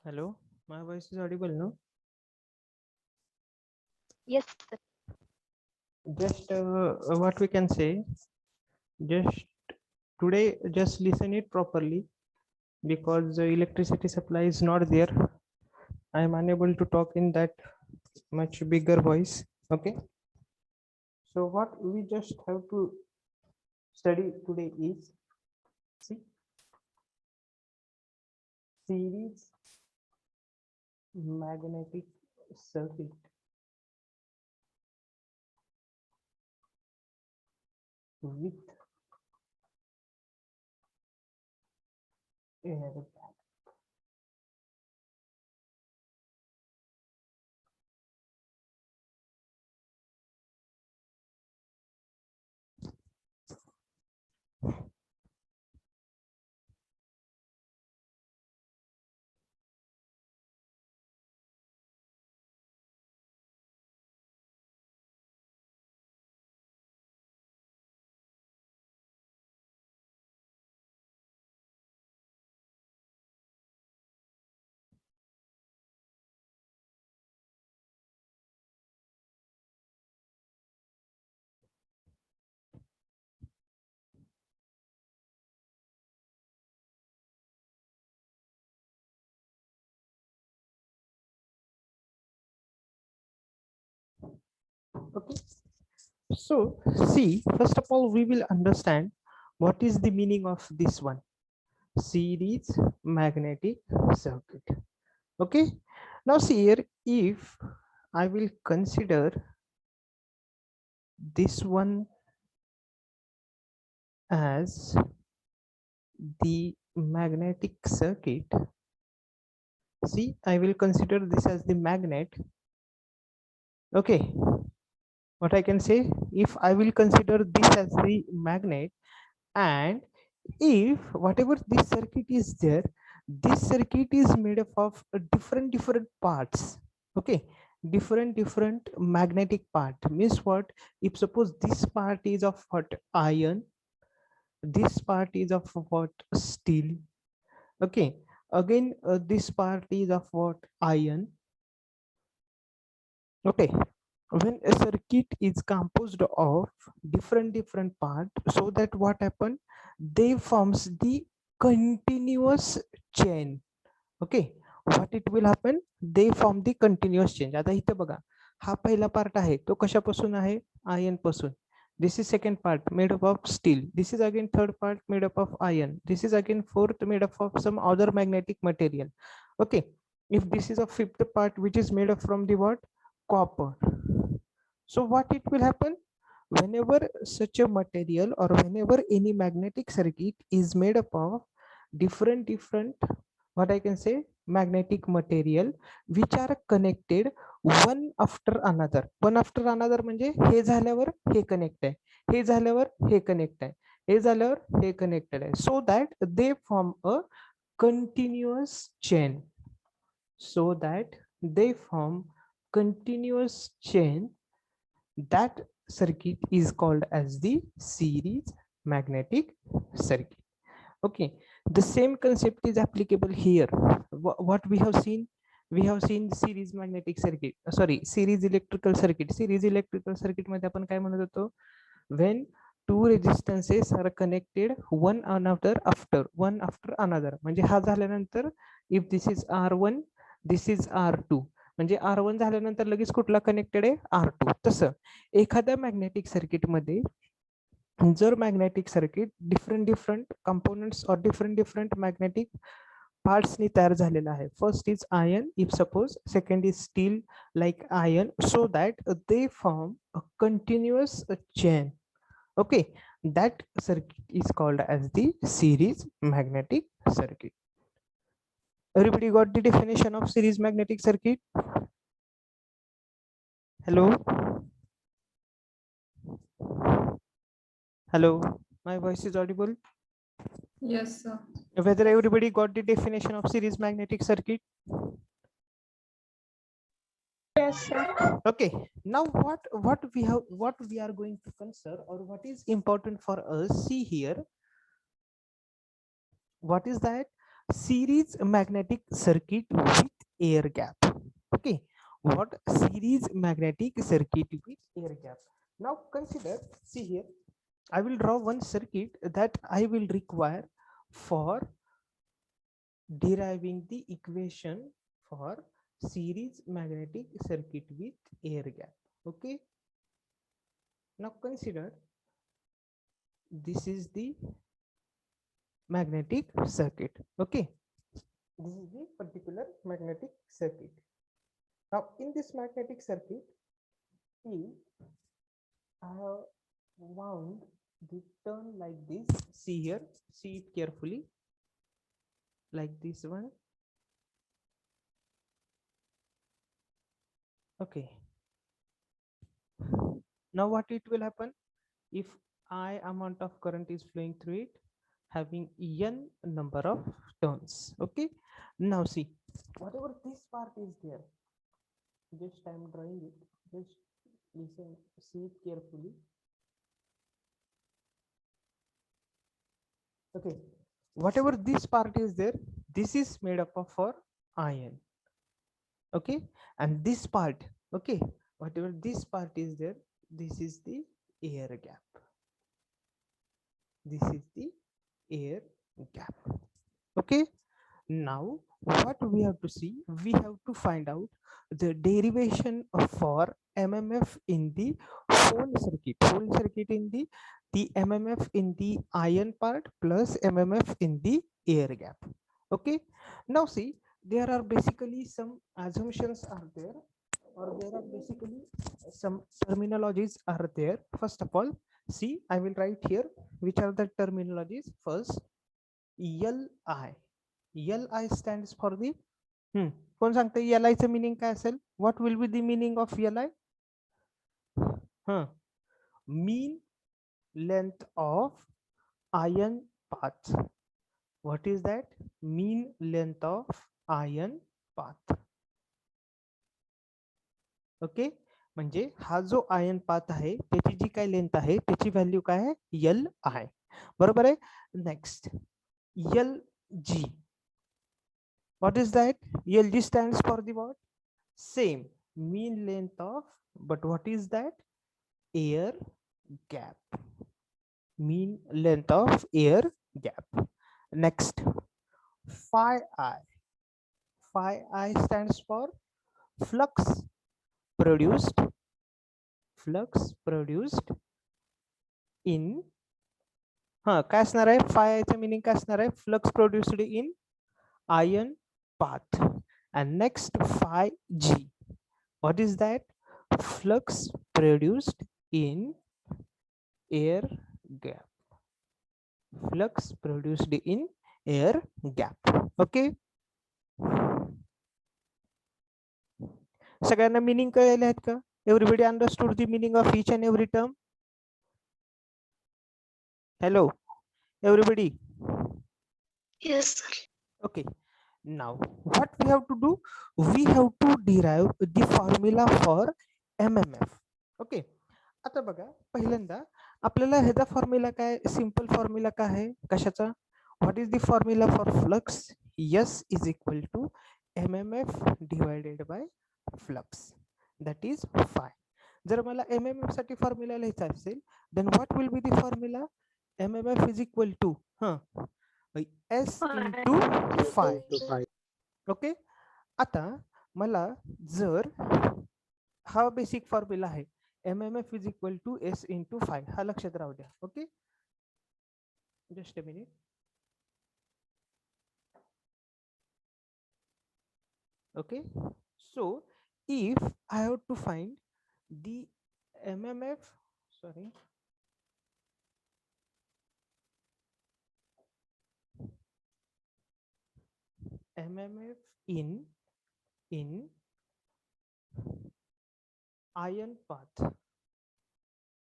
Hello, my voice is audible, no? Yes, sir. Just what we can say, just today, just listen it properly because the electricity supply is not there. I am unable to talk in that much bigger voice. Okay, so what we just have to study today is see series magnetic circuit with air gap. Okay, so see, first of all, we will understand what is the meaning of this one series magnetic circuit. Okay, now see here, if I will consider this one as the magnetic circuit, see, I will consider this as the magnet. Okay, what I can say, if I will consider this as the magnet, and if whatever this circuit is there, this circuit is made up of different parts. Okay, different magnetic part means what, if suppose this part is of what, iron, this part is of what, steel. Okay, again this part is of what, iron. Okay, when a circuit is composed of different part, so that what happen, they forms the continuous chain. Okay, what it will happen, they form the continuous chain. आता इथे बघा, हा पहिला part आहे तो कशापासून आहे, ion पासून. This is second part made up of steel. This is again third part made up of iron. This is again fourth made up of some other magnetic material. Okay, if this is a fifth part which is made up from the what, copper. So what it will happen, whenever such a material or whenever any magnetic circuit is made up of different what I can say, magnetic material which are connected one after another. One after another म्हणजे हे झाल्यावर हे connect आहे, हे झाल्यावर हे connect आहे, हे झाल्यावर हे connected आहे, so that they form a continuous chain. So that they form continuous chain, that circuit is called as the series magnetic circuit. Okay, the same concept is applicable here. What we have seen, we have seen series magnetic circuit, sorry, series electrical circuit. Series electrical circuit मध्ये आपण काय म्हणत होतो, when two resistances are connected one after another, म्हणजे हा झाल्यानंतर if this is R1, this is R2, म्हणजे R1 झाल्यानंतर लगेच कुठला कनेक्टेड आहे, R2. तसं एखाद्या मॅग्नेटिक सर्किट मध्ये जर मॅग्नेटिक सर्किट डिफरंट कंपोनेंट्स और डिफरंट मॅग्नेटिक पार्ट्स नि तयार झालेला आहे. First is ion, if suppose second is steel like ion, so that they form a continuous chain. Okay, that circuit is called as the series magnetic circuit. Everybody got the definition of series magnetic circuit? Hello, hello, my voice is audible? Yes, sir. Whether everybody got the definition of series magnetic circuit? Yes, sir. Okay, now what we are going to consider, or what is important for us, see here, what is that, series magnetic circuit with air gap. Okay, what series magnetic circuit with air gap? Now consider, see here, I will draw one circuit that I will require for deriving the equation for series magnetic circuit with air gap. Okay, now consider this is the magnetic circuit. Okay, this is the particular magnetic circuit. Now in this magnetic circuit, if I have wound the turn like this, see here, see it carefully, like this one. Okay, now what it will happen if I amount of current is flowing through it, having n number of turns. Okay, now see, whatever this part is there, just I'm drawing it, just listen, see it carefully. Okay, whatever this part is there, this is made up of for iron. Okay, and this part, okay, whatever this part is there, this is the air gap. This is the air gap. Okay, now what we have to see, we have to find out the derivation for mmf in the whole circuit in the mmf in the iron part plus mmf in the air gap. Okay, now see, there are basically some assumptions are there, or there are basically some terminologies are there. First of all, see, I will write here which are the terminologies. First, li stands for the कोण सांगते li चं meaning काय असेल? What will be the meaning of li? Mean length of iron path. What is that? Mean length of iron path. Okay, म्हणजे हा जो ion path आहे त्याची जी काय लेंथ आहे त्याची व्हॅल्यू काय आहे? एल आहे, बरोबर आहे. Next, L G, what is that? LG stands for the what? Same, mean length of, but what is that? Air gap. Mean length of air gap. Next, phi I. Phi I stands for flux produced. Flux produced in काय असणार आहे? phi I चं meaning काय असणार आहे? Flux produced in iron path. And next, phi G, what is that? Flux produced in air gap. Flux produced in air gap. Okay, सगळ्यांना meaning कळले आहेत का? Everybody understood the meaning of each and every term? Hello everybody. Yes, sir. Okay, now what we have to do, we have to derive the formula for mmf. Okay, आता बघा, पहिल्यांदा आपल्याला ह्याचा formula काय, simple formula काय आहे कशाचा? What is the formula for flux? S is equal to mmf divided by flux, that is phi. जर मला mmf साठी फॉर्म्युला लिहायचा असेल, then what will be the formula? mmf is equal to S into phi. Okay, आता मला जर हा basic formula आहे, mmf is equal to S into phi, हा लक्षात राहू द्या. Okay, just a minute. Okay, so if I have to find the mmf, sorry, mmf in iron path.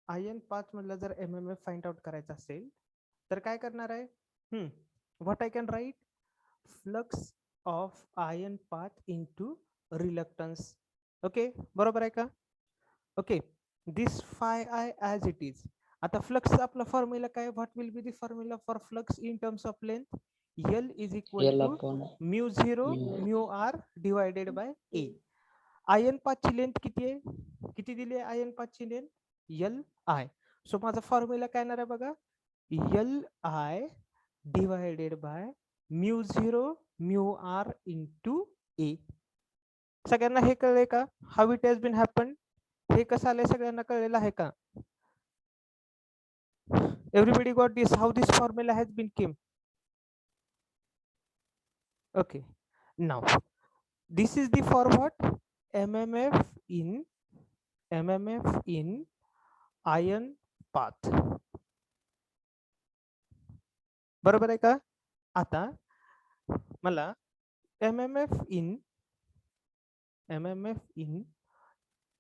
Ion path म्हटलं जर mmf फाइंड आउट करायचं असेल तर काय करणार आहे? What I can write? Flux of ion path into reluctance. Okay, बरोबर आहे का? Okay, this five I as it is. आता फ्लक्स आपला फॉर्म्युला काय? What will be the formula for flux in terms of length? L is equal L to upon mu 0 mu. mu r divided by A. Iron पाथची length किती आहे? किती दिली आहे iron पाथची लेंथ? L I. सो माझा formula काय येणार आहे बघा, L I divided by mu 0 mu r into A. सगळ्यांना हे कळलंय का? How it has been happen? हे कसं आलंय सगळ्यांना कळलेलं आहे का? Everybody got this, how this formula has been came? Okay, now this is the for what? MMF in ion path. बरोबर आहे का? आता मला MMF in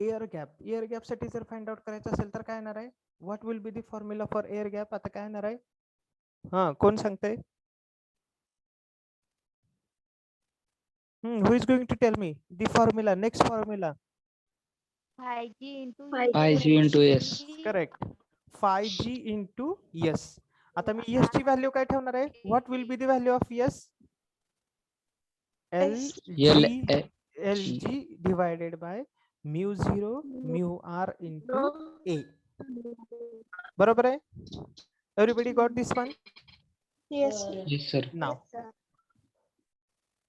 एअर गॅप साठी जर फाइंड आउट करायचं असेल तर काय येणार आहे? What will be the formula for air gap? आता काय येणार आहे? हा, कोण सांगतंय? Who is going to tell me the formula, next formula? 5G into 5G into S. Correct. 5G into S. आता मी S ची व्हॅल्यू काय ठेवणार आहे? What will be the value of S? LG divided by mu 0 mu r into A. बरोबर आहे? Everybody got this one? Yes. Yes, sir. Now,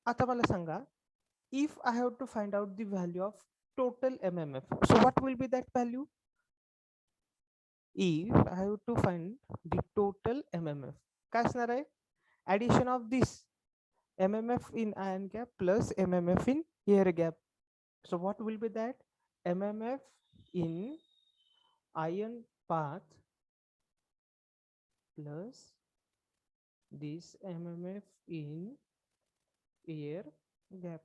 आता मला सांगा, if I have to find out the value of total MMF, so what will be that value? If I have to find the total MMF, काय असणार आहे? Addition of this MMF in ion gap plus MMF in air gap. So what will be that? MMF in ion path plus this MMF in air gap.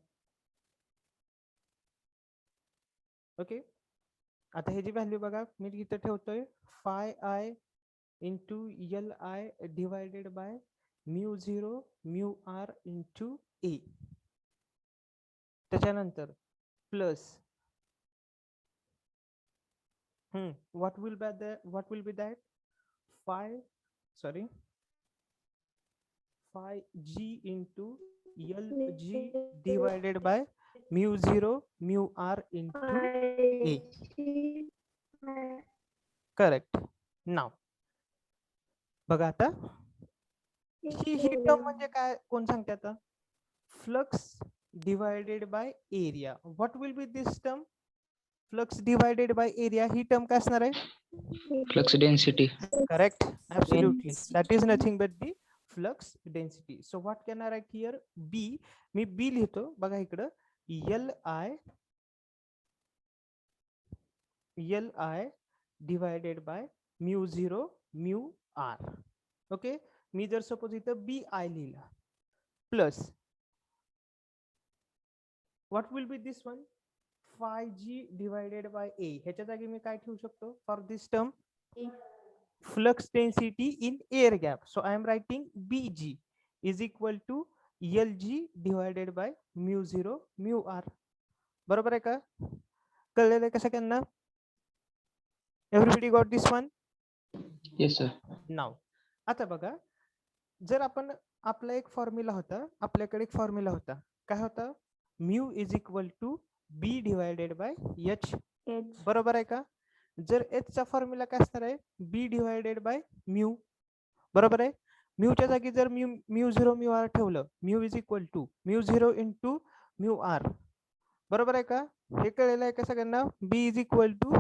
Okay, आता ह्याची value बघा, मी इथे ठेवतोय phi I into L I divided by mu 0 mu r into A. त्याच्यानंतर plus what will be that phi G into LG divided by mu 0 mu r into A. Correct. नाव बघा आता ही टर्म म्हणजे काय, कोण सांगते आता? Flux divided by area. What will be this term? Flux divided by area. ही टर्म काय असणार आहे? Flux density. Correct, absolutely. That is nothing but the flux density. So what can I write here? B. Me B लिहितो बघा इकडं, Li divided by mu 0 mu r. Okay, मी जर suppose इथं BI लिहिला plus what will be this one? 5G divided by A. ह्याच्या जागी मी काय ठेवू शकतो for this term? Flux density in air gap. So I am writing BG is equal to LG divided by mu 0 mu r. बरोबर आहे का? कळलेलं आहे का सगळ्यांना? Everybody got this one? Yes, sir. Now, आता बघा, जर आपण आपला एक फॉर्म्युला होता, आपल्याकडे एक फॉर्म्युला होता, काय होता? Mu is equal to B divided by H. बरोबर आहे का? जर एच चा फॉर्म्युला काय असणार आहे? B divided by mu. बरोबर आहे? म्यूच्या जागी जर म्यू 0 म्यू आर ठेवलं, mu is equal to mu 0 into mu R. बरोबर आहे का? हे कळलेलं आहे का सगळ्यांना? B is equal to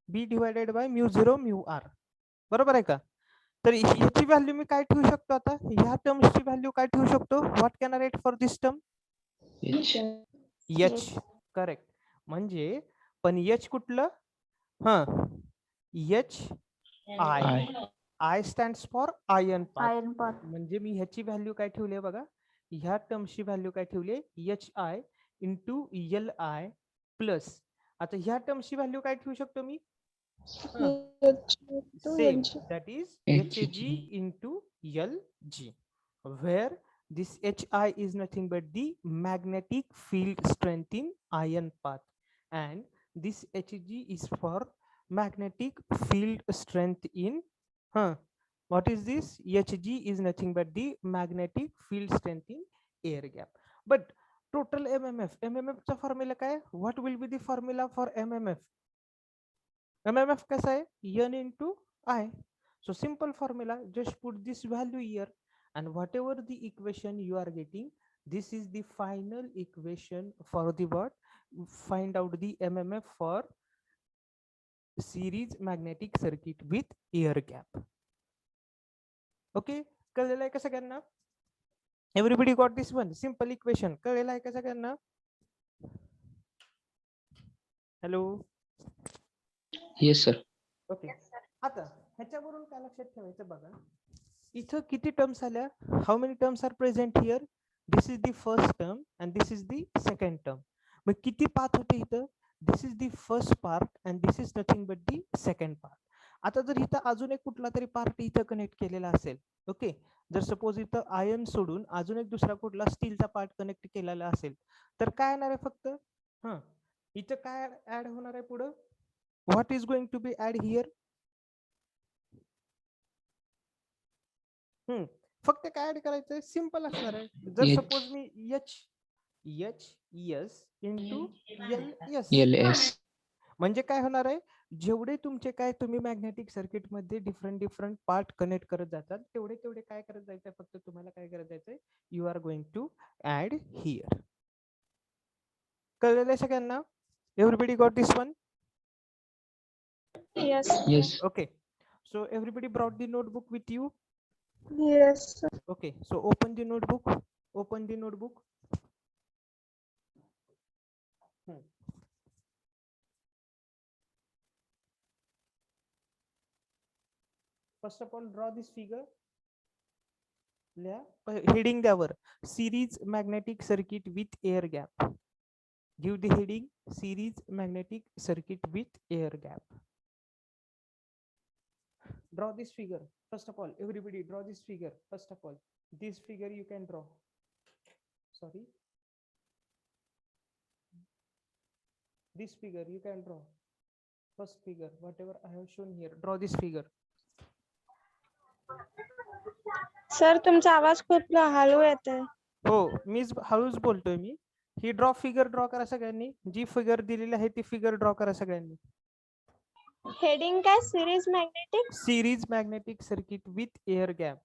B divided by mu 0 mu R. बरोबर आहे का? तर ह्याची व्हॅल्यू मी काय ठेवू शकतो? आता ह्या टर्म्सची व्हॅल्यू काय ठेवू शकतो? What can I right for this term? H. H. Correct. म्हणजे पण एच कुठलं? H I. I stands for ion path. म्हणजे मी ह्याची व्हॅल्यू काय ठेवली आहे बघा, ह्या टर्मची व्हॅल्यू काय ठेवली आहे? H I into L I plus, आता ह्या टर्मची व्हॅल्यू काय ठेवू शकतो मी? Same, that is HG into LG, where this HI is nothing but the magnetic field strength in ion path, and this HG is for magnetic field strength in What is this? Hg is nothing but the magnetic field strength in air gap. But total mmf चा formula काय? What will be the formula for mmf? mmf कसा आहे? N into I. So simple formula, just put this value here, and whatever the equation you are getting, this is the final equation for the what? Find out the mmf for series magnetic circuit with air gap. Okay, कळलेलं आहे का सगळ्यांना? Everybody got this one simple equation? कळलेलं आहे का सगळ्यांना? Hello. Yes, sir. Okay, आता ह्याच्यावरून काय लक्षात ठेवायचं बघा, इथं किती टर्म्स आल्या? How many terms are present here? This is the first term and this is the second term. मग किती पाथ होते इथं? This is the first part and this is nothing but the second part. आता जर इथं अजून एक कुठला तरी पार्ट इथं कनेक्ट केलेला असेल, ओके, जर सपोज इथं आयर्न सोडून अजून एक दुसरा कुठला स्टीलचा पार्ट कनेक्ट केलेला असेल, तर काय येणार आहे फक्त? हा, इथं काय ऍड होणार आहे पुढं? What is going to be add here? फक्त काय ऍड करायचंय? सिंपल असणार आहे. जर H. सपोज मी H S into L S, LS. म्हणजे काय होणार आहे? जेवढे तुमचे काय तुम्ही मॅग्नेटिक सर्किट मध्ये डिफरंट पार्ट कनेक्ट करत जातात, तेवढे काय करत जायचंय? फक्त तुम्हाला काय करत जायचंय? You are going to add here. कळलेलं आहे सगळ्यांना? Everybody got this one? Yes. Yes. Okay, so everybody brought the notebook with you? Yes. Okay, so open the notebook. Open the notebook. First of all, draw this figure. Heading द्यावर, series magnetic circuit with air gap. Give the heading, series magnetic circuit with air gap. Draw this figure. First of all, everybody draw this figure. First of all, this figure you can draw. Sorry. This figure you can draw. First figure, whatever I have shown here, draw this figure. Sir तुमचा आवाज खूप हळू येतोय. हो, मीच हळूच बोलतोय मी. ही draw figure draw करा सगळ्यांनी. जी फिगर दिलेली आहे ती फिगर ड्रॉ करा सगळ्यांनी. हेडिंग काय? Series magnetic. Series magnetic circuit with air gap.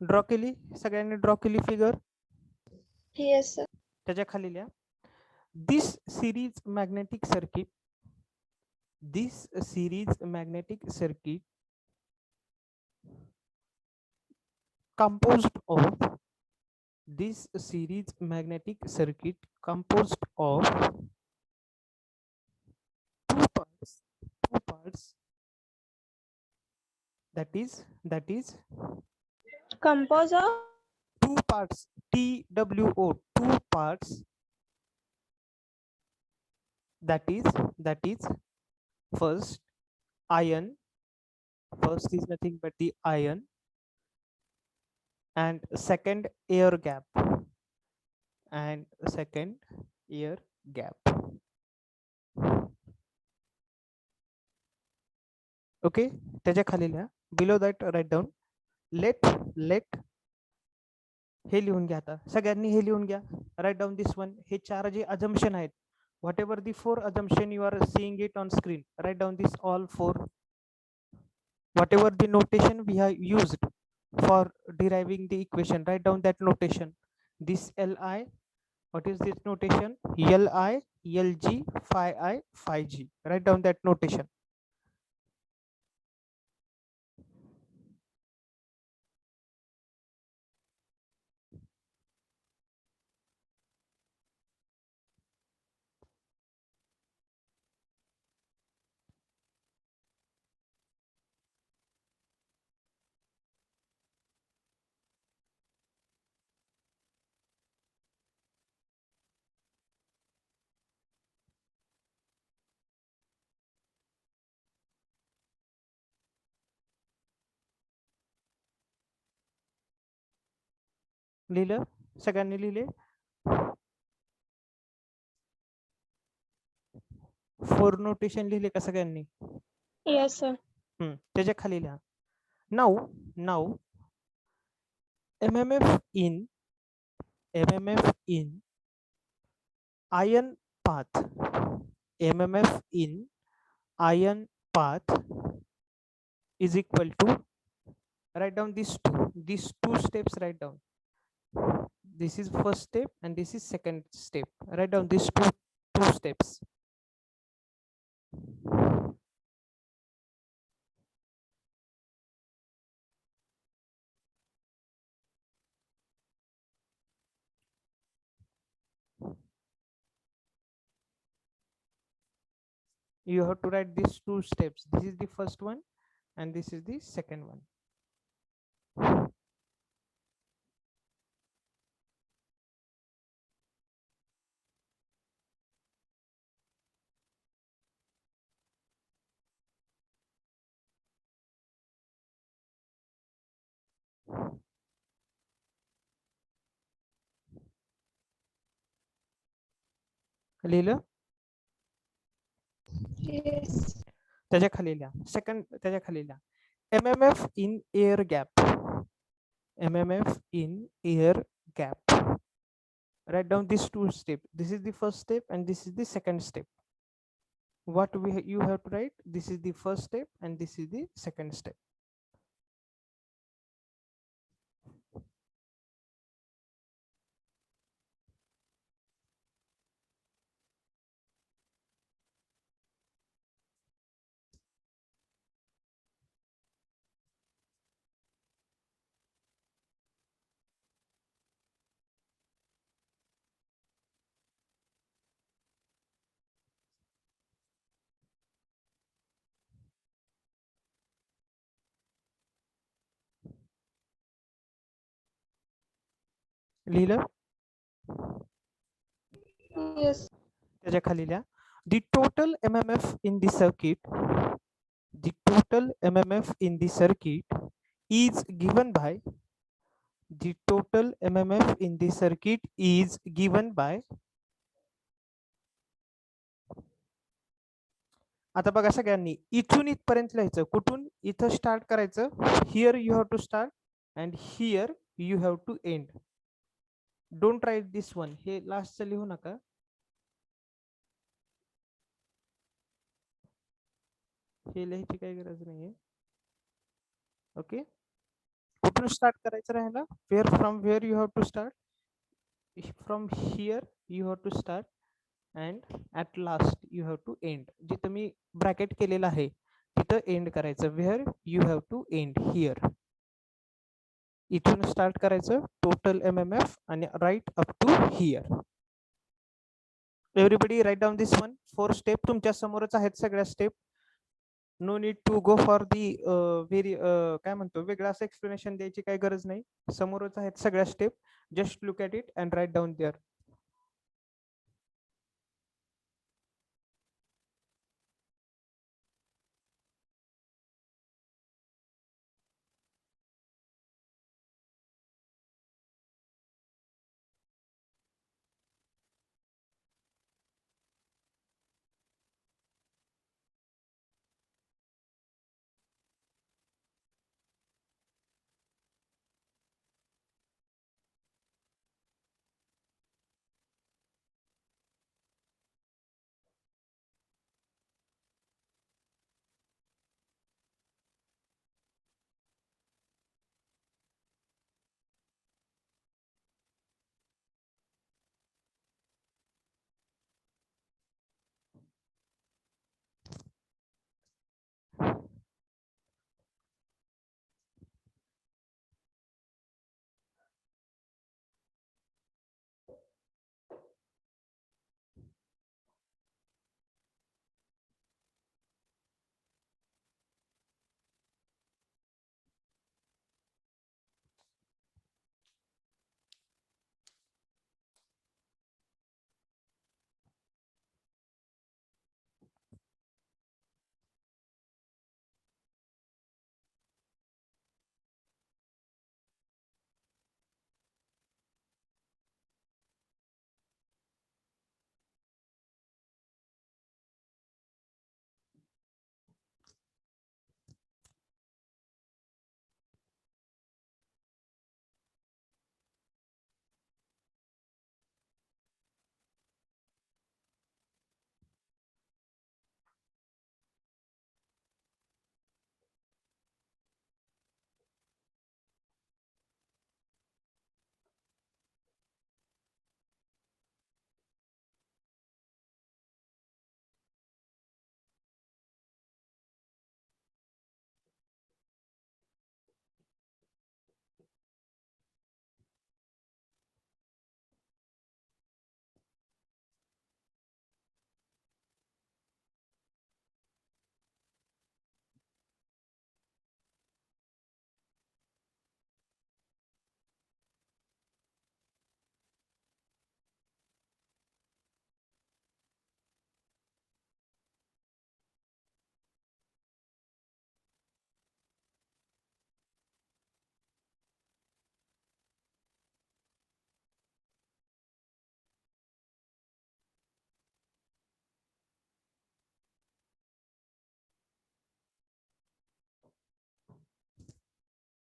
Draw केली सगळ्यांनी? ड्रॉ केली फिगर? Yes sir. त्याच्या खाली लिहा, this series magnetic circuit, this series magnetic circuit composed of, this series magnetic circuit composed of two parts, that is compose of two parts, TWO, two parts, that is first iron, first is nothing but the iron, and second air gap, and second air gap. Okay, त्याच्या खाली लिहा, below that write down, let हे लिहून घ्या. आता सगळ्यांनी हे लिहून घ्या. Write down this one. हे चार जे अजम्पशन आहेत, whatever the 4 assumption you are seeing it on screen, write down this all 4. Whatever the notation we have used for deriving the equation, write down that notation. This Li, what is this notation? Li, Lg, phi I, phi g. Write down that notation. लिहिलं सगळ्यांनी लिहिले? 4 notation लिहिले का सगळ्यांनी? Yes, sir. त्याच्या खाली लिहा. Now MMF in ion path, MMF in ion path is equal to, write down these two steps, write down. This is first step and this is second step. Write down these two steps. You have to write these two steps. This is the first one and this is the second one. लिहिलं? Yes. त्याच्या खाली लिहा. Second त्याच्या खाली लिहा. MMF in air gap. MMF in air gap. Write down these two steps. This is the first step and this is the second step. What you have to write? This is the first step and this is the second step. लिहिलं? Yes. त्याच्या खाली लिहा. The total MMF in the circuit, the total MMF in the circuit is given by, the total MMF in the circuit is given by, आता बघा सगळ्यांनी इथून इथपर्यंत लिहायचं. कुठून? इथं स्टार्ट करायचं. Here you have to start and here you have to end. Don't write this one. हे लास्टचं लिहू नका. हे लिहायची काही गरज नाहीये. ओके, कुठून स्टार्ट करायचं राहिला? From where you have to start. From here you have to start and at last you have to end. जिथं मी ब्रॅकेट केलेलं आहे तिथं एंड करायचं. Where you have to end here. इथून स्टार्ट करायचं टोटल MMF आणि write up to here. Everybody write down this one. 4 step तुमच्या समोरच आहेत सगळ्या step. No need to go for the very काय म्हणतो वेगळं असं एक्सप्लेनेशन द्यायची काही गरज नाही. समोरच आहेत सगळ्या step. Just look at it and write down there.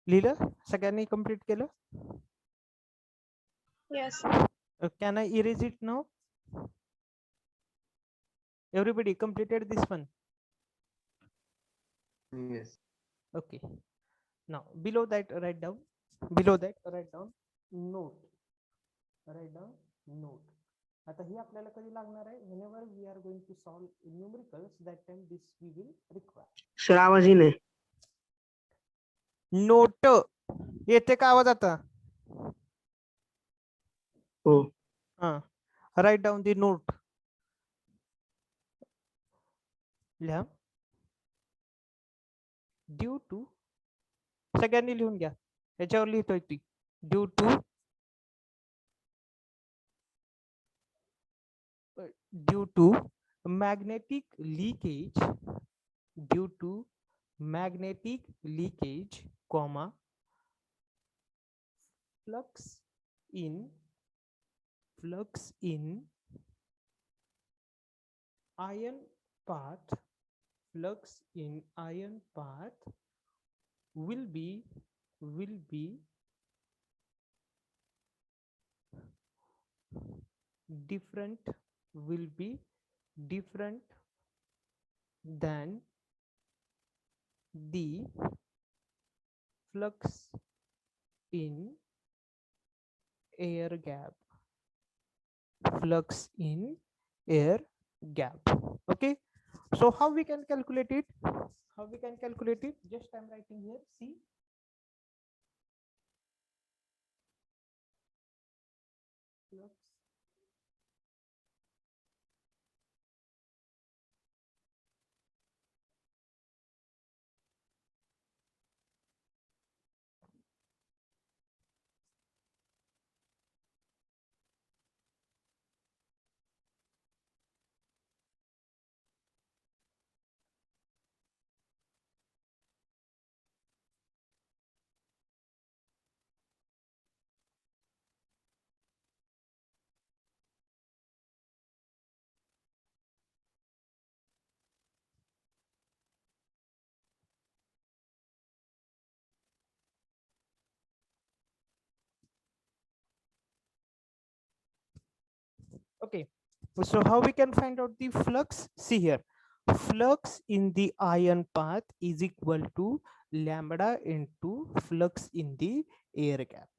लिहिलं सगळ्यांनी कम्प्लीट केलं? Yes. Can I erase it now? Everybody completed this one? Yes. Okay. Now below that write down. Below that write down note. Write down note. आता ही आपल्याला कधी लागणार आहे? Whenever we are going to solve numericals, that time this we will require. Sir आवाज येईन. Note येते का आवाज आता? हो. हा. Write down the note. लिहा. Due to सगळ्यांनी लिहून घ्या. याच्यावर लिहितोय ती. Due to magnetic leakage, due to magnetic leakage, comma, flux in ion path, flux in ion path will be different than the flux in air gap. Flux in air gap. Okay, so how we can calculate it? Just I'm writing here. See, flux okay, so how we can find out the flux? See here, flux in the ion path is equal to lambda into flux in the air gap.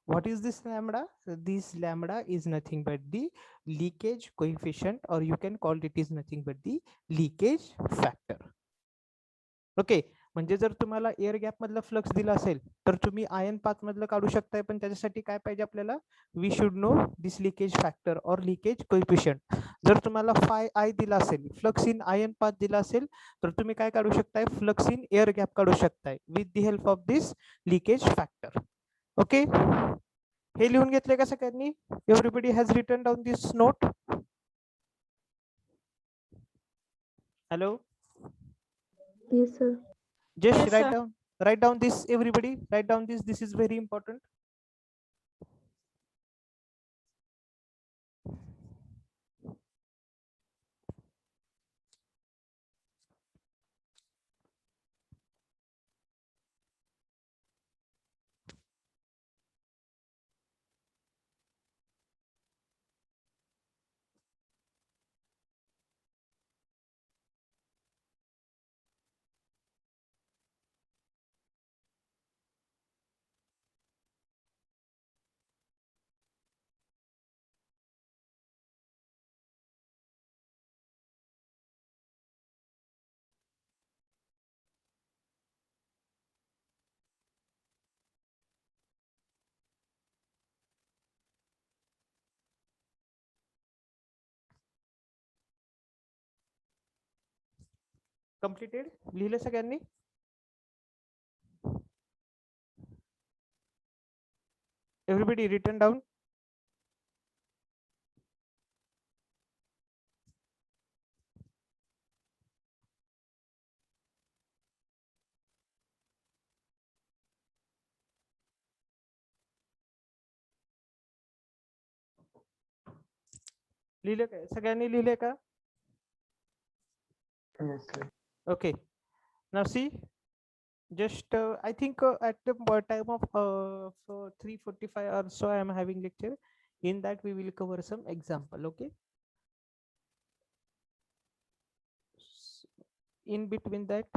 What is this lambda? This lambda is nothing but the leakage coefficient, or you can call it is nothing but the leakage factor. Okay, म्हणजे जर तुम्हाला air gap मधला flux दिला असेल तर तुम्ही ion path मधलं काढू शकताय, पण त्याच्यासाठी काय पाहिजे आपल्याला? We should know this leakage factor और लिकेज कोएफिशिएंट. जर तुम्हाला फाय आय दिला असेल, फ्लक्स इन आयन पाथ दिला असेल, तर तुम्ही काय काढू शकताय? फ्लक्स इन एअर गॅप काढू शकताय with the help of this leakage factor. Okay, हे लिहून घेतले का सगळ्यांनी? Everybody has written down this note. Hello. Yes, sir. Just Yes, write sir. down this, everybody write down this. This is very important. Completed? लिहिले सगळ्यांनी? Everybody written down? लिहिले का सगळ्यांनी? लिहिले का? Yes, sir. Okay, now see, just I think at the time of 3:45 or so I am having lecture. In that we will cover some example. Okay. In between that